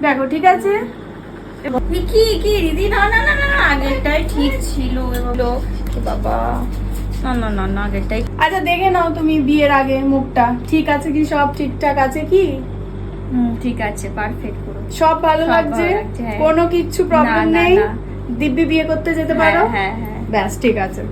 দেখো ঠিক আছে। কি কি দিদি, না না না না, আগেরটাই ঠিক ছিল। বাবা না না না না, আগেরটাই। আচ্ছা দেখে নাও তুমি বিয়ের আগে মুখটা ঠিক আছে কি, সব ঠিকঠাক আছে কি? ঠিক আছে, পারফেক্ট পুরো। সব ভালো সব লাগছে, ভালো লাগছে, হ্যাঁ। কোনো কিচ্ছু প্রবলেম না, না, নেই? না। দিব্যি বিয়ে করতে যেতে হ্যাঁ পারো? হ্যাঁ হ্যাঁ। ব্যাস ঠিক আছে।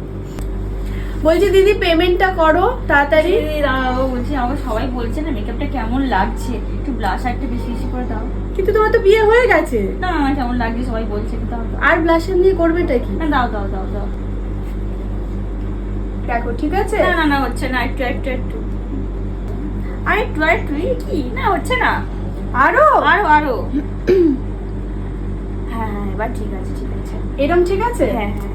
বলছি দিদি পেমেন্টটা করো তাড়াতাড়ি। দিদি দাঁড়াও, বলছি আমাকে সবাই বলছে না মেকআপটা কেমন লাগছে, একটু ব্লাশ একটা বেশি বেশি করে দাও। কিন্তু তোমার তো বিয়ে হয়ে গেছে। না আমার কেমন লাগছে সবাই বলছে, দাও দাও। আর ব্লাশার নিয়ে করবেটা কি? না দাও দাও দাও দাও। দেখো ঠিক আছে। না না না, হচ্ছে না, একটু একটু একটু আর একটু আর একটু, কি না হচ্ছে না, আরো আরো আরো। হ্যাঁ হ্যাঁ, এবার ঠিক আছে ঠিক আছে। এরম ঠিক আছে। হ্যাঁ হ্যাঁ।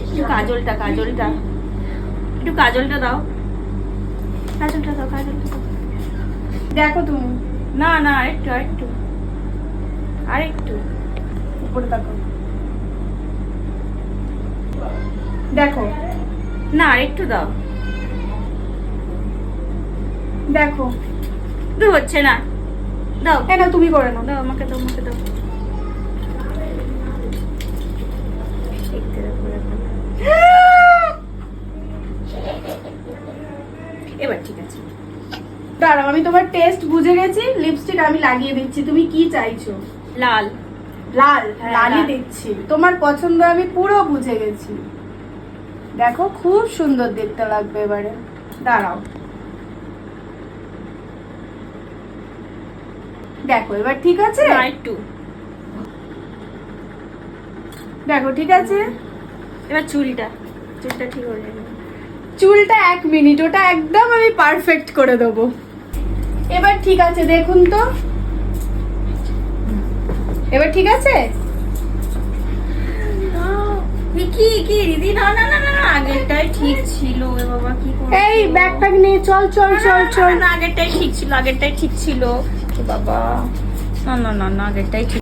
একটু কাজলটা কাজলটা একটু কাজলটা দাও, কাজলটা দাও, কাজলটা দাও। দেখো তুমি না না, আরেকটু আরেকটু আরেকটু। উপরে দেখো, দেখো না আরেকটু দাও। দেখো। তো হচ্ছে না, দাও এই না তুমি করে নাও। দাও, আমাকে দাও, আমাকে দাও। এবার ঠিক আছে। দাঁড়াও আমি তোমার টেস্ট বুঝে গেছি, লিপস্টিক আমি লাগিয়ে দিচ্ছি। তুমি কি চাইছো? লাল। লাল? হ্যাঁ, লালই লাল। দিচ্ছি, তোমার পছন্দ আমি পুরো বুঝে গেছি। দেখো খুব সুন্দর দেখতে লাগবে এবারে। দাঁড়াও, দেখো এবার ঠিক আছে। না, একটু। দেখো ঠিক আছে। এবার চুলটা চুলটা ঠিক হয়ে যাবে। চুলটা 1 মিনিট, ওটা একদম আমি পারফেক্ট করে দেবো। এবার ঠিক আছে, দেখুন তো। এবার ঠিক আছে। কি কি দিদি, না না না না, আগেরটাই ঠিক ছিল। এ বাবা কি করব? এই ব্যাগপ্যাক নিয়ে চল চল চল চল। না, আগেরটাই ঠিক ছিল, আগেরটাই ঠিক ছিল। এ বাবা না না না না, আগেরটাই ঠিক।